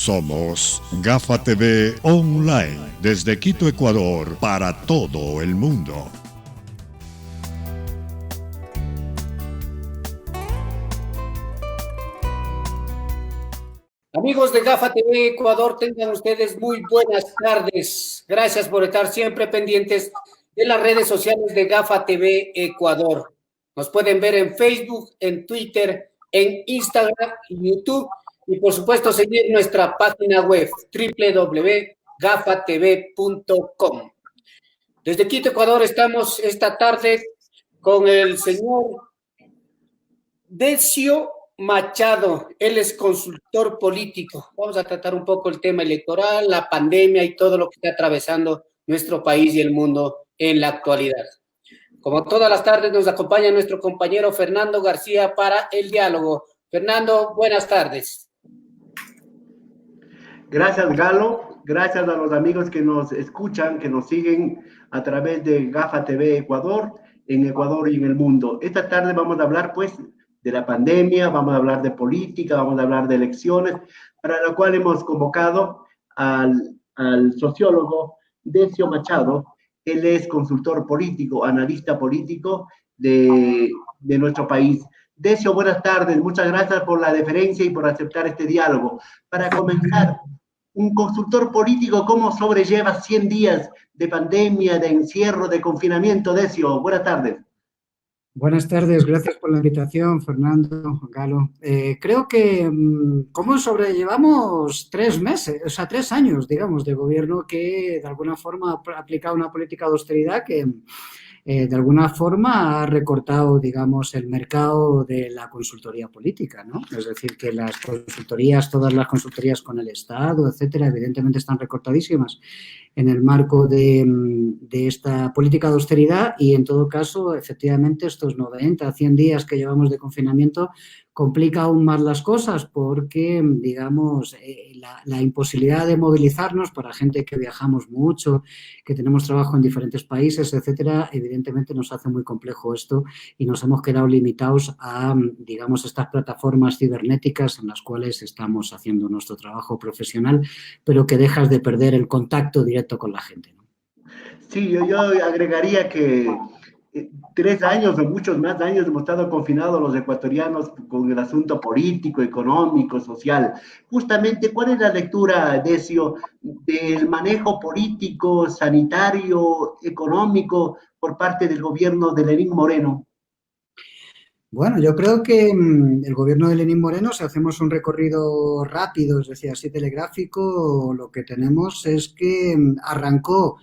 Somos Gafa TV Online, desde Quito, Ecuador, para todo el mundo. Amigos de Gafa TV Ecuador, tengan ustedes muy buenas tardes. Gracias por estar siempre pendientes de las redes sociales de Gafa TV Ecuador. Nos pueden ver en Facebook, en Twitter, en Instagram, en YouTube y por supuesto seguir nuestra página web www.gafatv.com. Desde Quito, Ecuador, estamos esta tarde con el señor Decio Machado. Él es consultor político. Vamos a tratar un poco el tema electoral, la pandemia y todo lo que está atravesando nuestro país y el mundo en la actualidad. Como todas las tardes nos acompaña nuestro compañero Fernando García para el diálogo. Fernando, buenas tardes. Gracias, Galo. Gracias a los amigos que nos escuchan, que nos siguen a través de Gafa TV Ecuador, en Ecuador y en el mundo. Esta tarde vamos a hablar, pues, de la pandemia, vamos a hablar de política, vamos a hablar de elecciones, para lo cual hemos convocado al sociólogo Decio Machado. Él es consultor político, analista político de nuestro país. Decio, buenas tardes, muchas gracias por la deferencia y por aceptar este diálogo. Para comenzar, un consultor político, ¿cómo sobrelleva 100 días de pandemia, de encierro, de confinamiento? Decio, buenas tardes. Buenas tardes, gracias por la invitación, Fernando, Galo. Creo que ¿cómo sobrellevamos 3 meses, o sea, 3 años, digamos, de gobierno que de alguna forma ha aplicado una política de austeridad que de alguna forma ha recortado, digamos, el mercado de la consultoría política, ¿no? Es decir, que las consultorías, todas las consultorías con el Estado, etcétera, evidentemente están recortadísimas en el marco de esta política de austeridad y, en todo caso, efectivamente, estos 90, 100 días que llevamos de confinamiento complica aún más las cosas porque, digamos, la imposibilidad de movilizarnos para gente que viajamos mucho, que tenemos trabajo en diferentes países, etcétera, evidentemente nos hace muy complejo esto y nos hemos quedado limitados a, digamos, estas plataformas cibernéticas en las cuales estamos haciendo nuestro trabajo profesional, pero que dejas de perder el contacto directo con la gente, ¿no? Sí, yo agregaría que 3 años o muchos más años hemos estado confinados los ecuatorianos con el asunto político, económico, social. Justamente, ¿cuál es la lectura, Decio, del manejo político, sanitario, económico por parte del gobierno de Lenín Moreno? Bueno, yo creo que el gobierno de Lenín Moreno, si hacemos un recorrido rápido, es decir, así telegráfico, lo que tenemos es que arrancó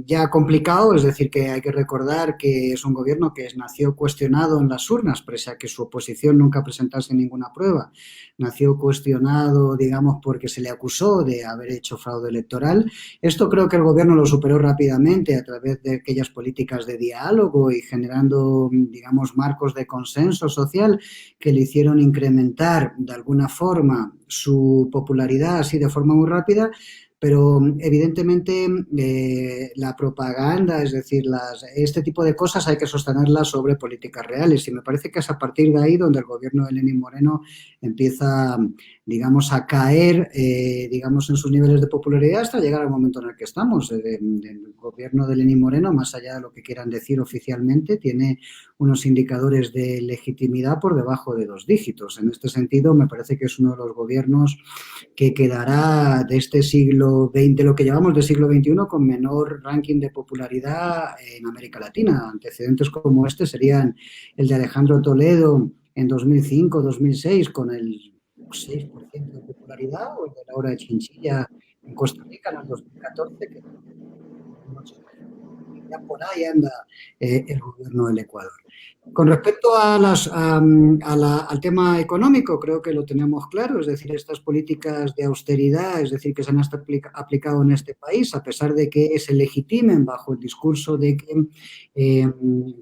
ya complicado, es decir, que hay que recordar que es un gobierno que nació cuestionado en las urnas, pese a que su oposición nunca presentase ninguna prueba. Nació cuestionado, digamos, porque se le acusó de haber hecho fraude electoral. Esto creo que el gobierno lo superó rápidamente a través de aquellas políticas de diálogo y generando, digamos, marcos de consenso social que le hicieron incrementar de alguna forma su popularidad así de forma muy rápida. Pero evidentemente la propaganda, es decir, este tipo de cosas hay que sostenerlas sobre políticas reales y me parece que es a partir de ahí donde el gobierno de Lenín Moreno empieza, digamos, a caer, digamos, en sus niveles de popularidad hasta llegar al momento en el que estamos. El gobierno de Lenín Moreno, más allá de lo que quieran decir oficialmente, tiene unos indicadores de legitimidad por debajo de 2 dígitos. En este sentido, me parece que es uno de los gobiernos que quedará de este siglo XX, lo que llamamos de siglo XXI, con menor ranking de popularidad en América Latina. Antecedentes como este serían el de Alejandro Toledo en 2005-2006 con el 6% de popularidad, o el de Laura Chinchilla en Costa Rica en el 2014, que ya por ahí anda el gobierno del Ecuador. Con respecto al tema económico, creo que lo tenemos claro, es decir, estas políticas de austeridad, es decir, que se han aplicado en este país, a pesar de que se legitimen bajo el discurso de que,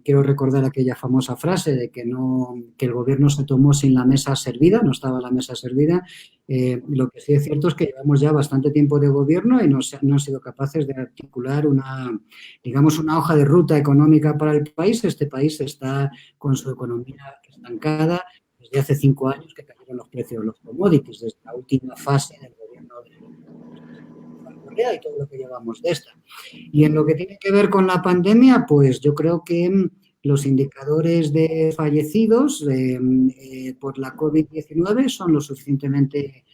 quiero recordar aquella famosa frase de que el gobierno se tomó sin la mesa servida, no estaba la mesa servida. Lo que sí es cierto es que llevamos ya bastante tiempo de gobierno y no han sido capaces de articular una hoja de ruta económica para el país. Este país está con su economía estancada, desde hace 5 años que cayeron los precios de los commodities, desde la última fase del gobierno de Correa y todo lo que llevamos de esta. Y en lo que tiene que ver con la pandemia, pues yo creo que los indicadores de fallecidos por la COVID-19 son lo suficientemente,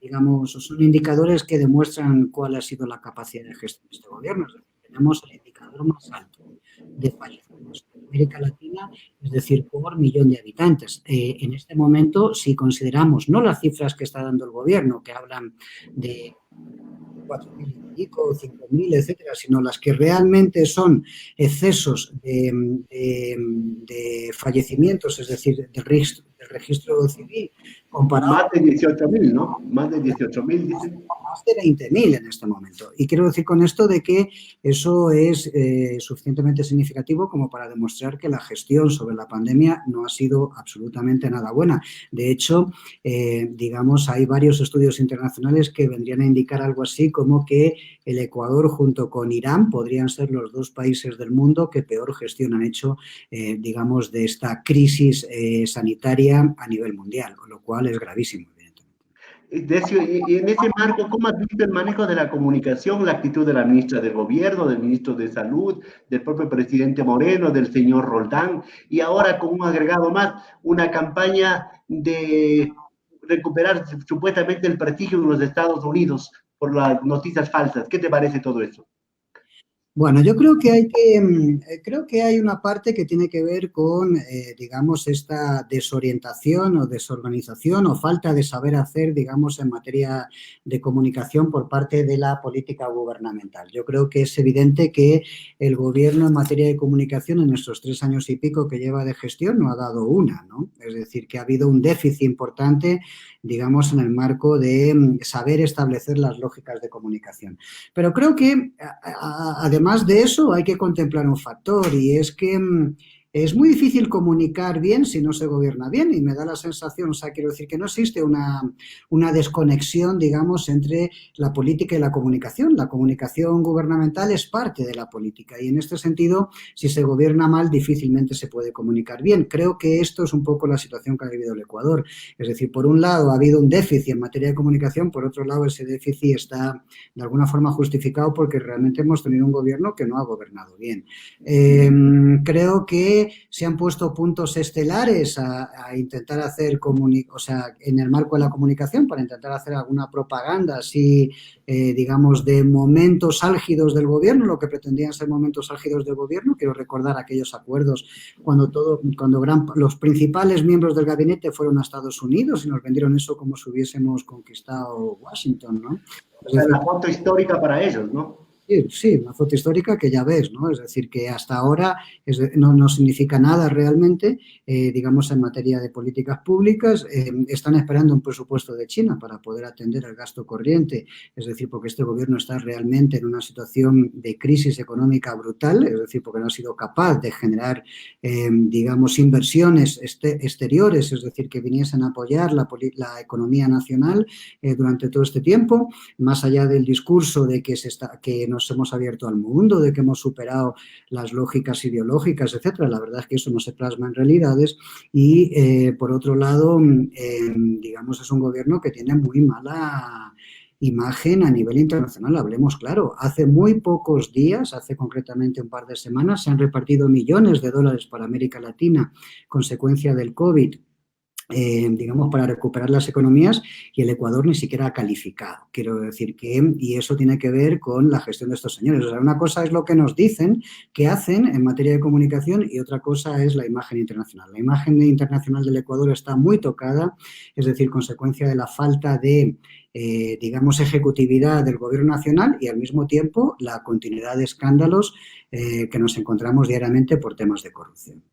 digamos, son indicadores que demuestran cuál ha sido la capacidad de gestión de este gobierno. Es decir, tenemos el indicador más alto de fallecidos en América Latina, es decir, por millón de habitantes. En este momento, si consideramos no las cifras que está dando el gobierno, que hablan de 4.000 y pico, 5.000, etcétera, sino las que realmente son excesos de fallecimientos, es decir, del registro civil, comparado... Más de 18.000, ¿no? Más de 18.000, dicen. Más de 20.000 en este momento. Y quiero decir con esto de que eso es suficientemente significativo como para demostrar que la gestión sobre la pandemia no ha sido absolutamente nada buena. De hecho, digamos, hay varios estudios internacionales que vendrían a indicar algo así como que el Ecuador junto con Irán podrían ser los 2 países del mundo que peor gestión han hecho, digamos, de esta crisis sanitaria a nivel mundial, con lo cual es gravísimo. Decio, y en ese marco, ¿cómo has visto el manejo de la comunicación, la actitud de la ministra del Gobierno, del ministro de Salud, del propio presidente Moreno, del señor Roldán, y ahora con un agregado más, una campaña de recuperar supuestamente el prestigio de los Estados Unidos por las noticias falsas? ¿Qué te parece todo eso? Bueno, yo creo que hay una parte que tiene que ver con, digamos, esta desorientación o desorganización o falta de saber hacer, digamos, en materia de comunicación por parte de la política gubernamental. Yo creo que es evidente que el gobierno en materia de comunicación en estos 3 años y pico que lleva de gestión no ha dado una, ¿no? Es decir, que ha habido un déficit importante, digamos, en el marco de saber establecer las lógicas de comunicación. Pero creo que, además de eso, hay que contemplar un factor y es que es muy difícil comunicar bien si no se gobierna bien y me da la sensación, o sea, quiero decir que no existe una desconexión, digamos, entre la política y la comunicación. La comunicación gubernamental es parte de la política y en este sentido, si se gobierna mal, difícilmente se puede comunicar bien. Creo que esto es un poco la situación que ha vivido el Ecuador. Es decir, por un lado ha habido un déficit en materia de comunicación, por otro lado ese déficit está de alguna forma justificado porque realmente hemos tenido un gobierno que no ha gobernado bien. Creo que se han puesto puntos estelares a intentar hacer, o sea, en el marco de la comunicación, para intentar hacer alguna propaganda así, digamos, de momentos álgidos del gobierno, lo que pretendían ser momentos álgidos del gobierno. Quiero recordar aquellos acuerdos cuando los principales miembros del gabinete fueron a Estados Unidos y nos vendieron eso como si hubiésemos conquistado Washington, ¿no? O sea, la foto histórica para ellos, ¿no? Sí, una foto histórica que ya ves, ¿no? Es decir, que hasta ahora no significa nada realmente, digamos, en materia de políticas públicas. Están esperando un presupuesto de China para poder atender el gasto corriente, es decir, porque este gobierno está realmente en una situación de crisis económica brutal, es decir, porque no ha sido capaz de generar, digamos, inversiones exteriores, es decir, que viniesen a apoyar la economía nacional durante todo este tiempo, más allá del discurso de que nos hemos abierto al mundo, de que hemos superado las lógicas ideológicas, etcétera. La verdad es que eso no se plasma en realidades y, por otro lado, digamos, es un gobierno que tiene muy mala imagen a nivel internacional, hablemos claro. Hace muy pocos días, hace concretamente un par de semanas, se han repartido millones de dólares para América Latina, consecuencia del COVID, digamos, para recuperar las economías, y el Ecuador ni siquiera ha calificado. Quiero decir que, y eso tiene que ver con la gestión de estos señores. O sea, una cosa es lo que nos dicen que hacen en materia de comunicación y otra cosa es la imagen internacional. La imagen internacional del Ecuador está muy tocada, es decir, consecuencia de la falta de, digamos, ejecutividad del gobierno nacional y al mismo tiempo la continuidad de escándalos que nos encontramos diariamente por temas de corrupción.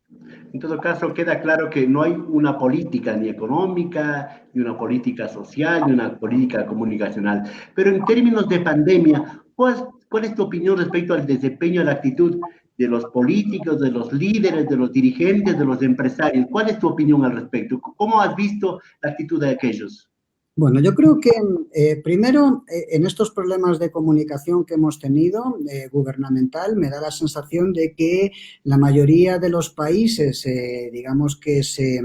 En todo caso, queda claro que no hay una política ni económica, ni una política social, ni una política comunicacional. Pero en términos de pandemia, ¿cuál es tu opinión respecto al desempeño, a la actitud de los políticos, de los líderes, de los dirigentes, de los empresarios? ¿Cuál es tu opinión al respecto? ¿Cómo has visto la actitud de aquellos? Bueno, yo creo que primero en estos problemas de comunicación que hemos tenido gubernamental me da la sensación de que la mayoría de los países, digamos que se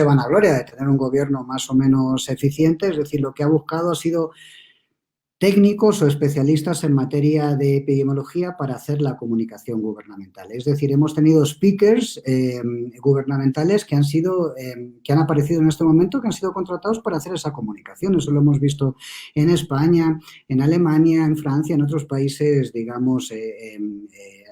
vanagloria de tener un gobierno más o menos eficiente, es decir, lo que ha buscado ha sido técnicos o especialistas en materia de epidemiología para hacer la comunicación gubernamental. Es decir, hemos tenido speakers gubernamentales que han aparecido en este momento, que han sido contratados para hacer esa comunicación. Eso lo hemos visto en España, en Alemania, en Francia, en otros países, digamos,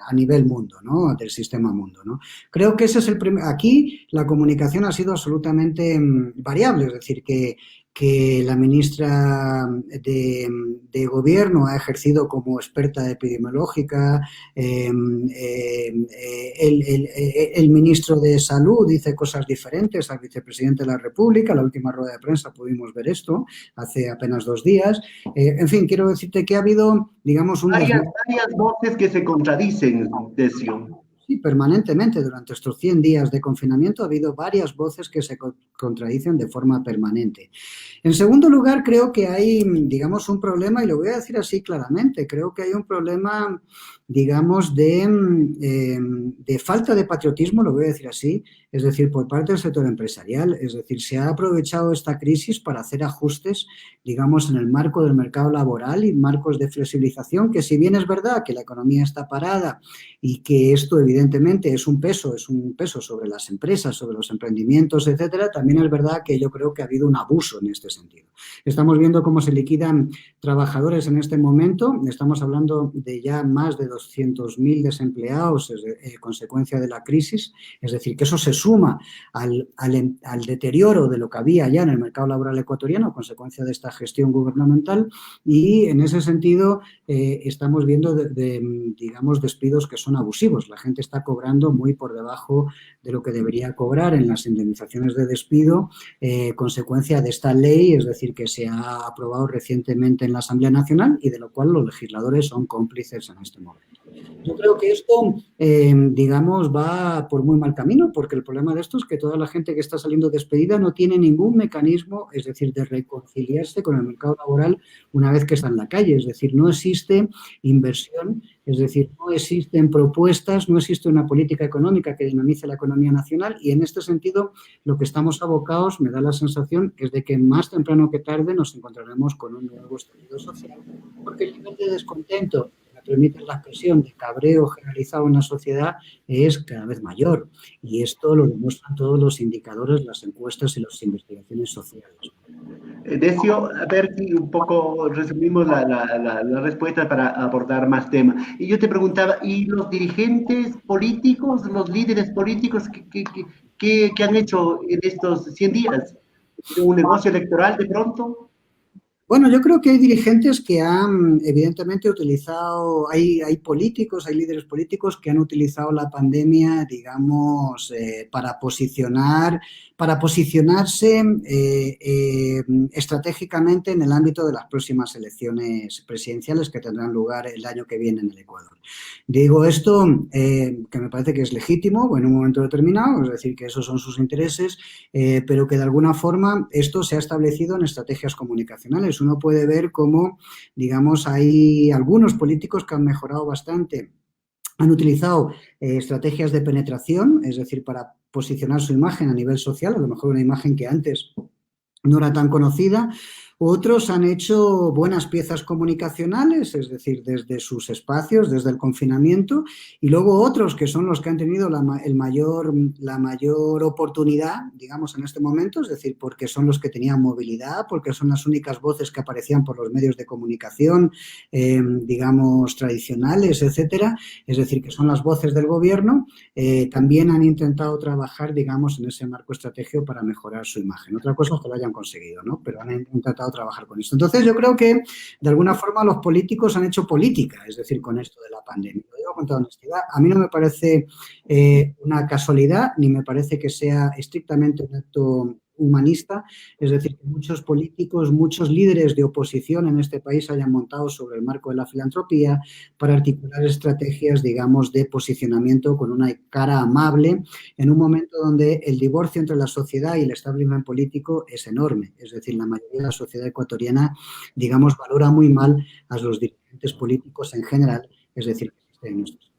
a nivel mundo, ¿no? Del sistema mundo, ¿no? Creo que ese es el primer. Aquí la comunicación ha sido absolutamente variable, es decir, que la ministra de Gobierno ha ejercido como experta epidemiológica, el ministro de Salud dice cosas diferentes al vicepresidente de la República. La última rueda de prensa pudimos ver esto hace apenas 2 días. En fin, quiero decirte que ha habido, digamos, varias voces que se contradicen, Decio. Sí, permanentemente. Durante estos 100 días de confinamiento ha habido varias voces que se contradicen de forma permanente. En segundo lugar, creo que hay, digamos, un problema, y lo voy a decir así claramente, creo que hay un problema, digamos, de falta de patriotismo, lo voy a decir así, es decir, por parte del sector empresarial. Es decir, se ha aprovechado esta crisis para hacer ajustes, digamos, en el marco del mercado laboral y marcos de flexibilización, que si bien es verdad que la economía está parada y que esto evidentemente es un peso sobre las empresas, sobre los emprendimientos, etcétera, también es verdad que yo creo que ha habido un abuso en este sentido. Estamos viendo cómo se liquidan trabajadores en este momento. Estamos hablando de ya más de 200.000 desempleados consecuencia de la crisis. Es decir, que eso se suma al deterioro de lo que había ya en el mercado laboral ecuatoriano a consecuencia de esta gestión gubernamental, y en ese sentido estamos viendo, digamos, despidos que son abusivos. La gente está cobrando muy por debajo de lo que debería cobrar en las indemnizaciones de despido, consecuencia de esta ley, es decir, que se ha aprobado recientemente en la Asamblea Nacional y de lo cual los legisladores son cómplices en este momento. Yo creo que esto, digamos, va por muy mal camino, porque el problema de esto es que toda la gente que está saliendo despedida no tiene ningún mecanismo, es decir, de reconciliarse con el mercado laboral una vez que está en la calle. Es decir, no existe inversión, es decir, no existen propuestas, no existe una política económica que dinamice la economía nacional, y en este sentido lo que estamos abocados, me da la sensación, es de que más temprano que tarde nos encontraremos con un nuevo estallido social, porque el nivel de descontento, permite la expresión de cabreo generalizado en la sociedad, es cada vez mayor, y esto lo demuestran todos los indicadores, las encuestas y las investigaciones sociales. Decio, a ver si un poco resumimos la respuesta para abordar más temas. Y yo te preguntaba, ¿y los dirigentes políticos, los líderes políticos, qué han hecho en estos 100 días? ¿Un negocio electoral de pronto? Bueno, yo creo que hay dirigentes que han, evidentemente, utilizado, hay políticos, hay líderes políticos que han utilizado la pandemia, digamos, para posicionarse estratégicamente en el ámbito de las próximas elecciones presidenciales que tendrán lugar el año que viene en el Ecuador. Digo esto, que me parece que es legítimo en un momento determinado, es decir, que esos son sus intereses, pero que de alguna forma esto se ha establecido en estrategias comunicacionales. Uno puede ver cómo, digamos, hay algunos políticos que han mejorado bastante, han utilizado estrategias de penetración, es decir, para posicionar su imagen a nivel social, a lo mejor una imagen que antes no era tan conocida. Otros han hecho buenas piezas comunicacionales, es decir, desde sus espacios, desde el confinamiento, y luego otros que son los que han tenido la mayor oportunidad, digamos, en este momento, es decir, porque son los que tenían movilidad, porque son las únicas voces que aparecían por los medios de comunicación, digamos, tradicionales, etcétera, es decir, que son las voces del gobierno, también han intentado trabajar, digamos, en ese marco estratégico para mejorar su imagen. Otra cosa es que lo hayan conseguido, ¿no? Pero han intentado trabajar con esto. Entonces, yo creo que, de alguna forma, los políticos han hecho política, es decir, con esto de la pandemia. Lo digo con toda honestidad. A mí no me parece una casualidad, ni me parece que sea estrictamente un acto humanista, es decir, que muchos políticos, muchos líderes de oposición en este país hayan montado sobre el marco de la filantropía para articular estrategias, digamos, de posicionamiento con una cara amable en un momento donde el divorcio entre la sociedad y el establishment político es enorme. Es decir, la mayoría de la sociedad ecuatoriana, digamos, valora muy mal a los dirigentes políticos en general, es decir, que existen en nuestra sociedad.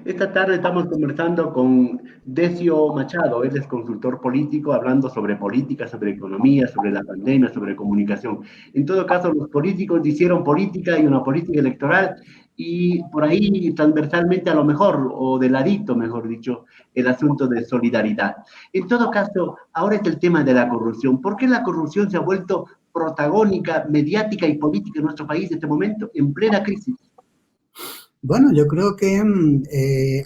Esta tarde estamos conversando con Decio Machado, él es consultor político, hablando sobre política, sobre economía, sobre la pandemia, sobre comunicación. En todo caso, los políticos hicieron política y una política electoral, y por ahí transversalmente a lo mejor, o de ladito, mejor dicho, el asunto de solidaridad. En todo caso, ahora es el tema de la corrupción. ¿Por qué la corrupción se ha vuelto protagónica, mediática y política en nuestro país en este momento, en plena crisis? Bueno, yo creo que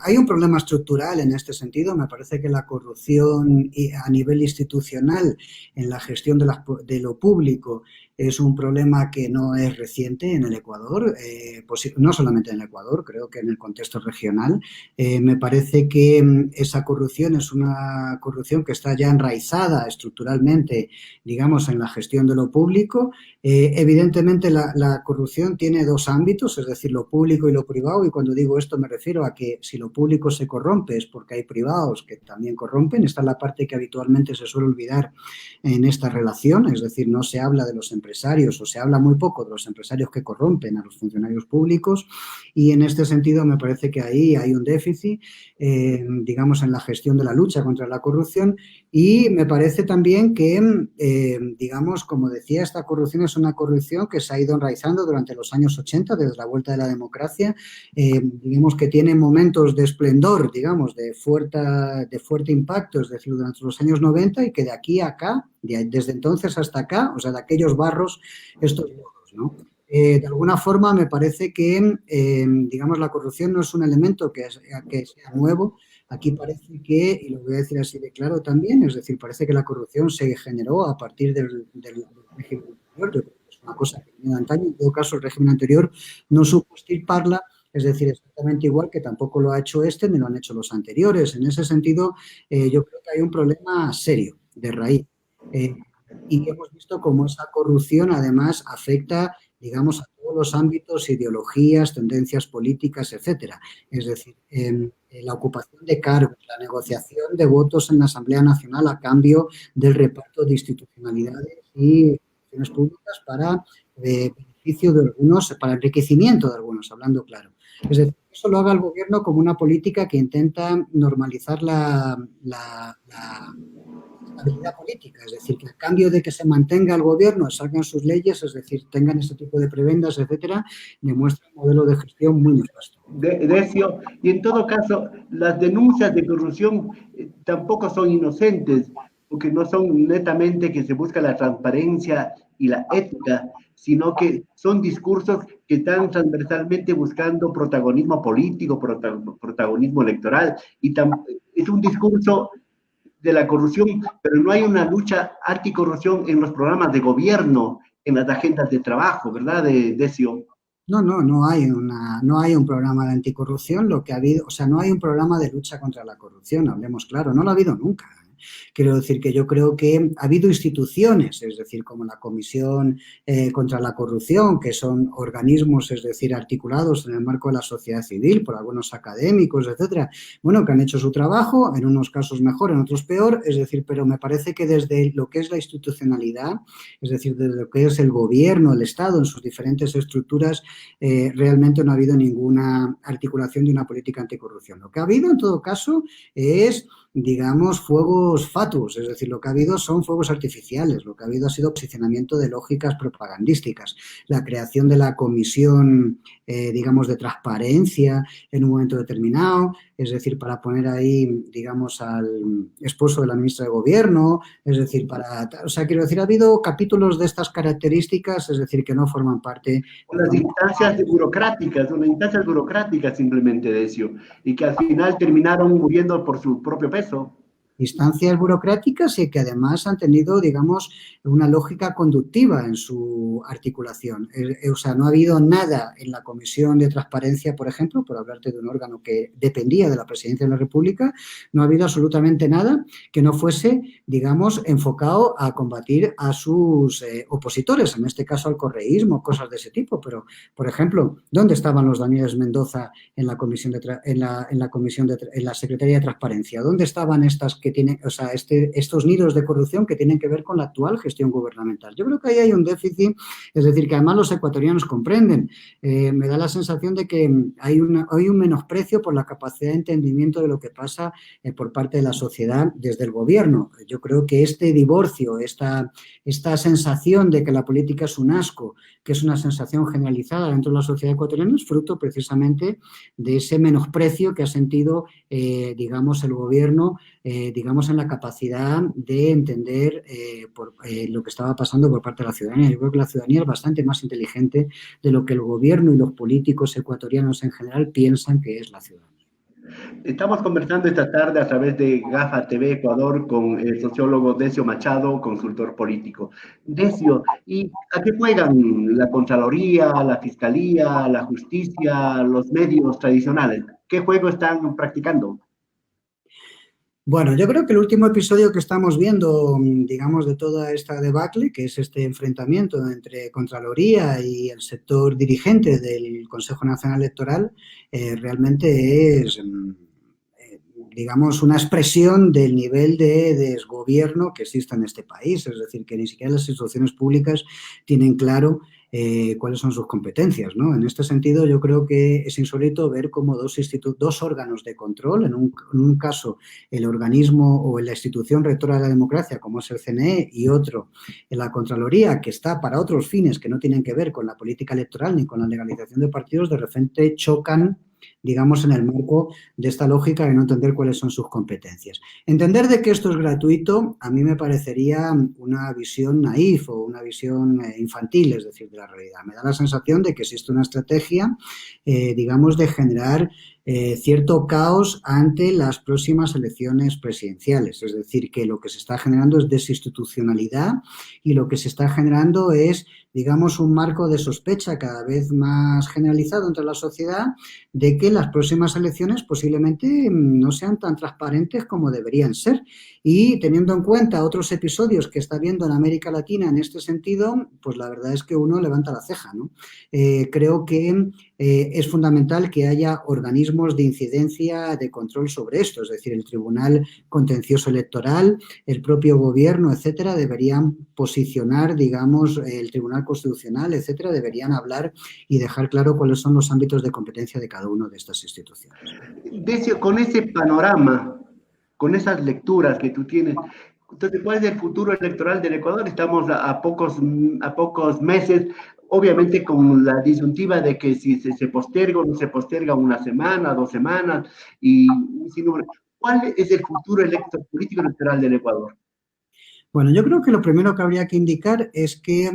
hay un problema estructural en este sentido. Me parece que la corrupción a nivel institucional en la gestión de lo público es un problema que no es reciente en el Ecuador, no solamente en el Ecuador, creo que en el contexto regional. Me parece que esa corrupción es una corrupción que está ya enraizada estructuralmente, digamos, en la gestión de lo público. Evidentemente la corrupción tiene dos ámbitos, es decir, lo público y lo privado, y cuando digo esto me refiero a que si lo público se corrompe es porque hay privados que también corrompen. Esta es la parte que habitualmente se suele olvidar en esta relación, es decir, no se habla de los empresarios o se habla muy poco de los empresarios que corrompen a los funcionarios públicos, y en este sentido me parece que ahí hay un déficit, digamos, en la gestión de la lucha contra la corrupción, y me parece también que, digamos, como decía, esta corrupción es una corrupción que se ha ido enraizando durante los años 80, desde la vuelta de la democracia, digamos que tiene momentos de esplendor, digamos, de fuerte impacto, es decir, durante los años 90, y que de aquí a acá, desde entonces hasta acá, o sea, de aquellos barros, estos lodos, ¿no? De alguna forma me parece que, digamos, la corrupción no es un elemento que sea nuevo. Aquí parece que, y lo voy a decir así de claro también, es decir, parece que la corrupción se generó a partir del régimen anterior. Es una cosa que venía de antaño. En todo caso, el régimen anterior no supo extirparla, es decir, exactamente igual que tampoco lo ha hecho este ni lo han hecho los anteriores. En ese sentido, yo creo que hay un problema serio de raíz. Y hemos visto cómo esa corrupción además afecta, digamos, a todos los ámbitos, ideologías, tendencias políticas, etcétera. Es decir, la ocupación de cargos, la negociación de votos en la Asamblea Nacional a cambio del reparto de institucionalidades y funciones públicas para beneficio de algunos, para enriquecimiento de algunos, hablando claro. Es decir, eso lo haga el gobierno como una política que intenta normalizar la estabilidad política, es decir, que a cambio de que se mantenga el gobierno, salgan sus leyes, es decir, tengan este tipo de prebendas, etcétera, demuestra un modelo de gestión muy nefasto. Decio, y en todo caso, las denuncias de corrupción tampoco son inocentes, porque no son netamente que se busca la transparencia y la ética, sino que son discursos que están transversalmente buscando protagonismo político, protagonismo electoral, y es un discurso de la corrupción, pero no hay una lucha anticorrupción en los programas de gobierno, en las agendas de trabajo, ¿verdad, Decio? No hay un programa de anticorrupción. Lo que ha habido, o sea, no hay un programa de lucha contra la corrupción, hablemos claro, no lo ha habido nunca. Quiero decir que yo creo que ha habido instituciones, es decir, como la Comisión contra la Corrupción, que son organismos, es decir, articulados en el marco de la sociedad civil por algunos académicos, etcétera, bueno, que han hecho su trabajo, en unos casos mejor, en otros peor, es decir, pero me parece que desde lo que es la institucionalidad, es decir, desde lo que es el gobierno, el Estado, en sus diferentes estructuras, realmente no ha habido ninguna articulación de una política anticorrupción. Lo que ha habido, en todo caso, es, digamos, fuegos fatuos, es decir, lo que ha habido son fuegos artificiales, lo que ha habido ha sido posicionamiento de lógicas propagandísticas, la creación de la comisión, digamos, de transparencia en un momento determinado, es decir, para poner ahí, digamos, al esposo de la ministra de Gobierno, es decir, o sea, quiero decir, ha habido capítulos de estas características, es decir, que no forman parte... Unas instancias burocráticas simplemente, Decio, y que al final terminaron muriendo por su propio peso. instancias burocráticas y que además han tenido, digamos, una lógica conductiva en su articulación. O sea, no ha habido nada en la Comisión de Transparencia, por ejemplo, por hablarte de un órgano que dependía de la Presidencia de la República, no ha habido absolutamente nada que no fuese, digamos, enfocado a combatir a sus opositores, en este caso al correísmo, cosas de ese tipo. Pero, por ejemplo, ¿dónde estaban los Danieles Mendoza en la Comisión en la Secretaría de Transparencia? ¿Dónde estaban estas que tienen, o sea, estos nidos de corrupción que tienen que ver con la actual gestión gubernamental? Yo creo que ahí hay un déficit, es decir, que además los ecuatorianos comprenden. Me da la sensación de que hay un menosprecio por la capacidad de entendimiento de lo que pasa por parte de la sociedad desde el gobierno. Yo creo que este divorcio, esta sensación de que la política es un asco, que es una sensación generalizada dentro de la sociedad ecuatoriana, es fruto precisamente de ese menosprecio que ha sentido, digamos, el gobierno, digamos, en la capacidad de entender lo que estaba pasando por parte de la ciudadanía. Yo creo que la ciudadanía es bastante más inteligente de lo que el gobierno y los políticos ecuatorianos en general piensan que es la ciudadanía. Estamos conversando esta tarde a través de GAFA TV Ecuador con el sociólogo Decio Machado, consultor político. Decio, ¿y a qué juegan la Contraloría, la Fiscalía, la Justicia, los medios tradicionales? ¿Qué juego están practicando? Bueno, yo creo que el último episodio que estamos viendo, digamos, de toda esta debacle, que es este enfrentamiento entre Contraloría y el sector dirigente del Consejo Nacional Electoral, realmente es, digamos, una expresión del nivel de desgobierno que existe en este país. Es decir, que ni siquiera las instituciones públicas tienen claro cuáles son sus competencias, ¿no? En este sentido, yo creo que es insólito ver cómo dos órganos de control, en un caso el organismo o la institución rectora de la democracia, como es el CNE, y otro, en la Contraloría, que está para otros fines que no tienen que ver con la política electoral ni con la legalización de partidos, de repente chocan, digamos, en el marco de esta lógica de no entender cuáles son sus competencias. Entender de que esto es gratuito a mí me parecería una visión naif o una visión infantil, es decir, de la realidad. Me da la sensación de que existe una estrategia, digamos, de generar cierto caos ante las próximas elecciones presidenciales. Es decir, que lo que se está generando es desinstitucionalidad y lo que se está generando es, digamos, un marco de sospecha cada vez más generalizado entre la sociedad de que las próximas elecciones posiblemente no sean tan transparentes como deberían ser. Y teniendo en cuenta otros episodios que está viendo en América Latina en este sentido, pues la verdad es que uno levanta la ceja, ¿no? Creo que es fundamental que haya organismos de incidencia, de control sobre esto, es decir, el Tribunal Contencioso Electoral, el propio gobierno, etcétera, deberían posicionar, digamos, el Tribunal Constitucional, etcétera, deberían hablar y dejar claro cuáles son los ámbitos de competencia de cada una de estas instituciones. Decio, con ese panorama, con esas lecturas que tú tienes, entonces, ¿cuál es el futuro electoral del Ecuador? Estamos a pocos meses, obviamente con la disyuntiva de que si se posterga o no se posterga una semana, 2 semanas, y sin número. ¿Cuál es el futuro político electoral del Ecuador? Bueno, yo creo que lo primero que habría que indicar es que,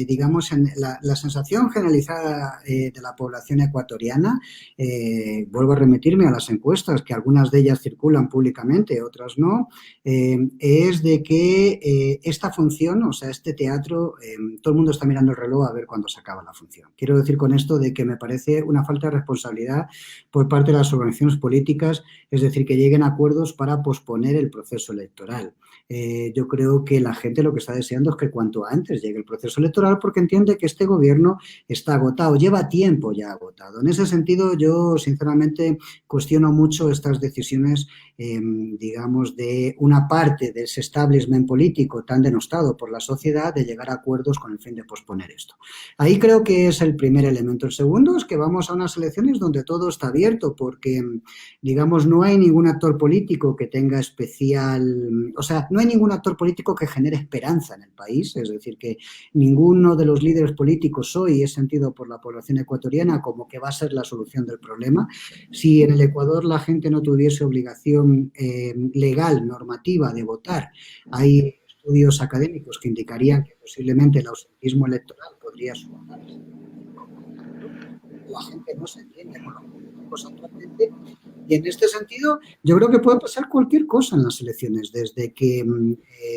digamos, en la sensación generalizada de la población ecuatoriana, vuelvo a remitirme a las encuestas, que algunas de ellas circulan públicamente, otras no, es de que esta función, o sea, este teatro, todo el mundo está mirando el reloj a ver cuándo se acaba la función. Quiero decir con esto de que me parece una falta de responsabilidad por parte de las organizaciones políticas, es decir, que lleguen a acuerdos para posponer el proceso electoral. Yo creo que la gente lo que está deseando es que cuanto antes llegue el proceso electoral porque entiende que este gobierno está agotado, lleva tiempo ya agotado. En ese sentido, yo sinceramente cuestiono mucho estas decisiones, digamos, de una parte de ese establishment político tan denostado por la sociedad de llegar a acuerdos con el fin de posponer esto. Ahí creo que es el primer elemento. El segundo es que vamos a unas elecciones donde todo está abierto porque, digamos, no hay ningún actor político que tenga especial, o sea, no hay ningún actor político que genere esperanza en el país, es decir, que ninguno de los líderes políticos hoy es sentido por la población ecuatoriana como que va a ser la solución del problema. Si en el Ecuador la gente no tuviese obligación legal, normativa de votar, hay estudios académicos que indicarían que posiblemente el ausentismo electoral podría soportarse. La gente no se entiende con los políticos actualmente Y en este sentido, yo creo que puede pasar cualquier cosa en las elecciones, desde que,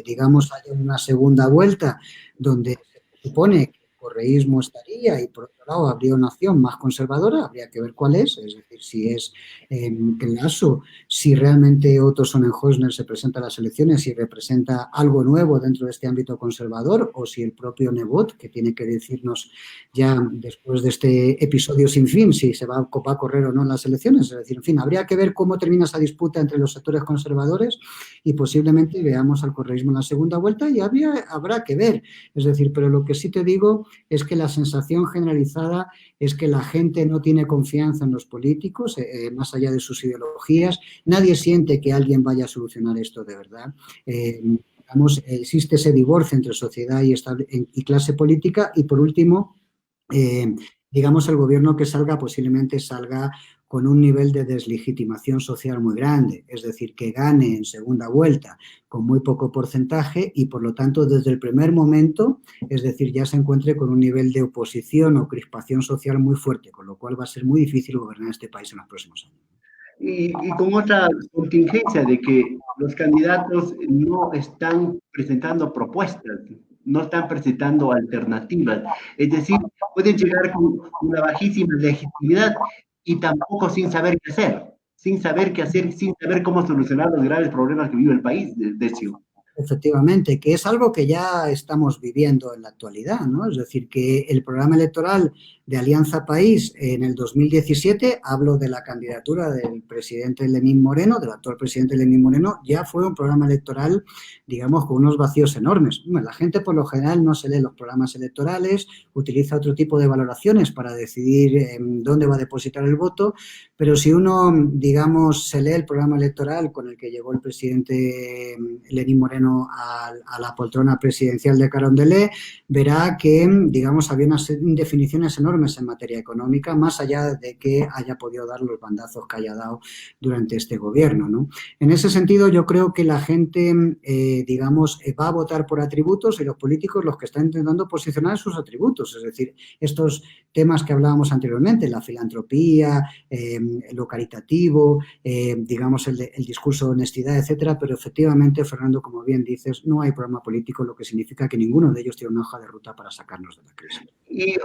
digamos, haya una segunda vuelta donde se supone que el correísmo estaría y, por otro lado, habría una opción más conservadora, habría que ver cuál es decir, si es el Lasso, si realmente Otto Sonnenhösner se presenta a las elecciones y representa algo nuevo dentro de este ámbito conservador, o si el propio Nebot, que tiene que decirnos ya después de este episodio sin fin, si se va a correr o no en las elecciones. Es decir, en fin, habría que ver cómo termina esa disputa entre los sectores conservadores y posiblemente veamos al correísmo en la segunda vuelta y habrá que ver. Es decir, pero lo que sí te digo es que la sensación generalizada es que la gente no tiene confianza en los políticos, más allá de sus ideologías. Nadie siente que alguien vaya a solucionar esto de verdad. Digamos, existe ese divorcio entre sociedad y clase política. Y por último, digamos, el gobierno que salga posiblemente salga con un nivel de deslegitimación social muy grande, es decir, que gane en segunda vuelta con muy poco porcentaje y, por lo tanto, desde el primer momento, es decir, ya se encuentre con un nivel de oposición o crispación social muy fuerte, con lo cual va a ser muy difícil gobernar este país en los próximos años. Y con otra contingencia de que los candidatos no están presentando propuestas, no están presentando alternativas. Es decir, pueden llegar con una bajísima legitimidad y tampoco sin saber qué hacer, sin saber cómo solucionar los graves problemas que vive el país, Decio. Efectivamente, que es algo que ya estamos viviendo en la actualidad, ¿no? Es decir, que el programa electoral de Alianza País en el 2017, hablo de la candidatura del presidente Lenín Moreno, del actual presidente Lenín Moreno, ya fue un programa electoral, digamos, con unos vacíos enormes. Bueno, la gente por lo general no se lee los programas electorales, utiliza otro tipo de valoraciones para decidir dónde va a depositar el voto, pero si uno, digamos, se lee el programa electoral con el que llegó el presidente Lenín Moreno a la poltrona presidencial de Carondelet, verá que, digamos, había unas indefiniciones enormes en materia económica, más allá de que haya podido dar los bandazos que haya dado durante este gobierno, ¿no? En ese sentido, yo creo que la gente, digamos, va a votar por atributos y los políticos los que están intentando posicionar sus atributos, es decir, estos temas que hablábamos anteriormente, la filantropía, lo caritativo, digamos, el discurso de honestidad, etcétera, pero efectivamente, Fernando, como bien dices, no hay programa político, lo que significa que ninguno de ellos tiene una hoja de ruta para sacarnos de la crisis. Y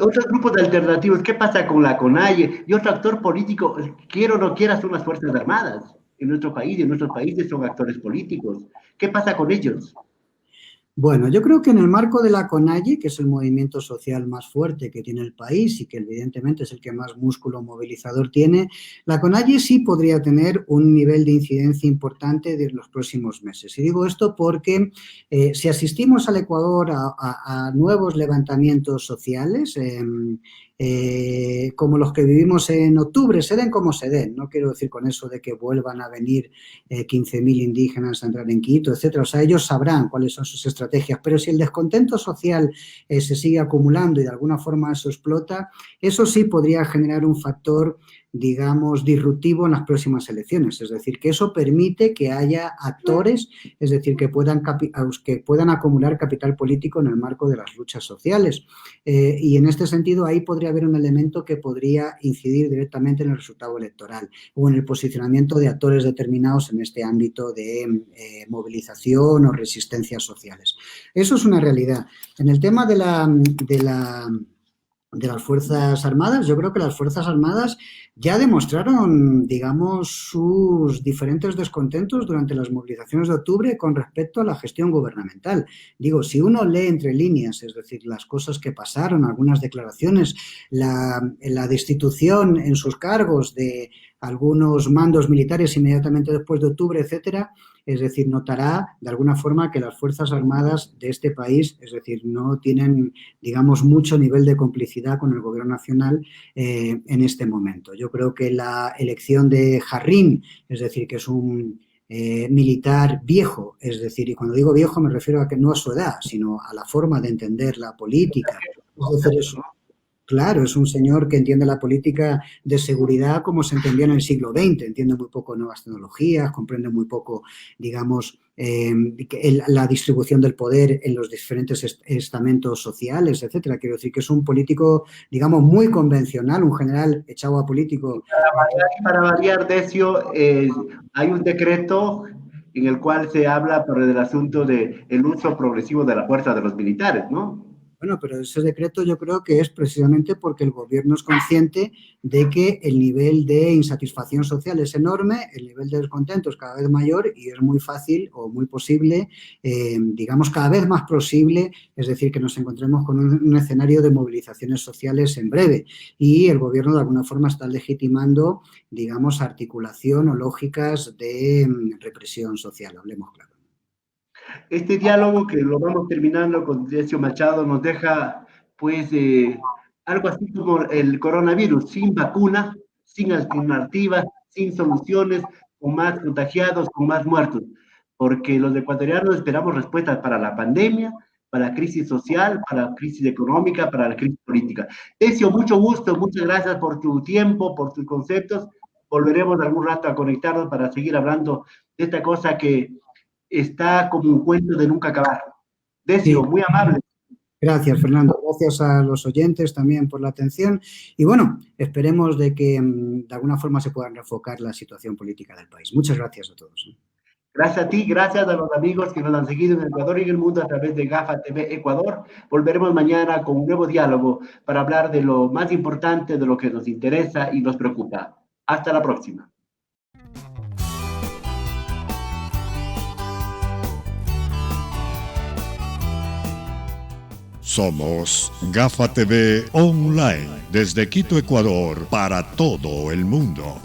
otros grupos de alternativos, ¿qué pasa con la CONAIE? Y otro actor político, quiera o no quiera, son las Fuerzas Armadas. En nuestro país y en nuestros países son actores políticos. ¿Qué pasa con ellos? Bueno, yo creo que en el marco de la CONAIE, que es el movimiento social más fuerte que tiene el país y que evidentemente es el que más músculo movilizador tiene, la CONAIE sí podría tener un nivel de incidencia importante en los próximos meses. Y digo esto porque si asistimos al Ecuador a nuevos levantamientos sociales, como los que vivimos en octubre, se den como se den, no quiero decir con eso de que vuelvan a venir 15.000 indígenas a entrar en Quito, etcétera, o sea, ellos sabrán cuáles son sus estrategias, pero si el descontento social se sigue acumulando y de alguna forma eso explota, eso sí podría generar un factor, digamos, disruptivo en las próximas elecciones, es decir, que eso permite que haya actores, es decir, que puedan acumular capital político en el marco de las luchas sociales, y en este sentido ahí podría haber un elemento que podría incidir directamente en el resultado electoral o en el posicionamiento de actores determinados en este ámbito de movilización o resistencias sociales. Eso es una realidad. En el tema de las Fuerzas Armadas, yo creo que las Fuerzas Armadas ya demostraron, digamos, sus diferentes descontentos durante las movilizaciones de octubre con respecto a la gestión gubernamental. Digo, si uno lee entre líneas, es decir, las cosas que pasaron, algunas declaraciones, la destitución en sus cargos de algunos mandos militares inmediatamente después de octubre, etcétera, es decir, notará de alguna forma que las Fuerzas Armadas de este país, es decir, no tienen, digamos, mucho nivel de complicidad con el Gobierno Nacional en este momento. Yo creo que la elección de Jarrín, es decir, que es un militar viejo, es decir, y cuando digo viejo me refiero a que no a su edad, sino a la forma de entender la política. Es decir, Claro, es un señor que entiende la política de seguridad como se entendía en el siglo XX, entiende muy poco nuevas tecnologías, comprende muy poco, digamos, la distribución del poder en los diferentes estamentos sociales, etcétera. Quiero decir que es un político, digamos, muy convencional, un general echado a político. Para variar, Decio, hay un decreto en el cual se habla del asunto del uso progresivo de la fuerza de los militares, ¿no? Bueno, pero ese decreto yo creo que es precisamente porque el gobierno es consciente de que el nivel de insatisfacción social es enorme, el nivel de descontento es cada vez mayor y es muy fácil o muy posible, digamos cada vez más posible, es decir, que nos encontremos con un escenario de movilizaciones sociales en breve. Y el gobierno de alguna forma está legitimando, digamos, articulación o lógicas de represión social, hablemos claro. Este diálogo que lo vamos terminando con Decio Machado nos deja, pues, algo así como el coronavirus, sin vacuna, sin alternativas, sin soluciones, con más contagiados, con más muertos, porque los ecuatorianos esperamos respuestas para la pandemia, para la crisis social, para la crisis económica, para la crisis política. Decio, mucho gusto, muchas gracias por tu tiempo, por tus conceptos. Volveremos algún rato a conectarnos para seguir hablando de esta cosa que está como un cuento de nunca acabar. Decio, Sí. muy amable. Gracias, Fernando. Gracias a los oyentes también por la atención. Y bueno, esperemos de que de alguna forma se pueda enfocar la situación política del país. Muchas gracias a todos. Gracias a ti, gracias a los amigos que nos han seguido en Ecuador y en el mundo a través de GAFA TV Ecuador. Volveremos mañana con un nuevo diálogo para hablar de lo más importante, de lo que nos interesa y nos preocupa. Hasta la próxima. Somos GAFA TV Online, desde Quito, Ecuador, para todo el mundo.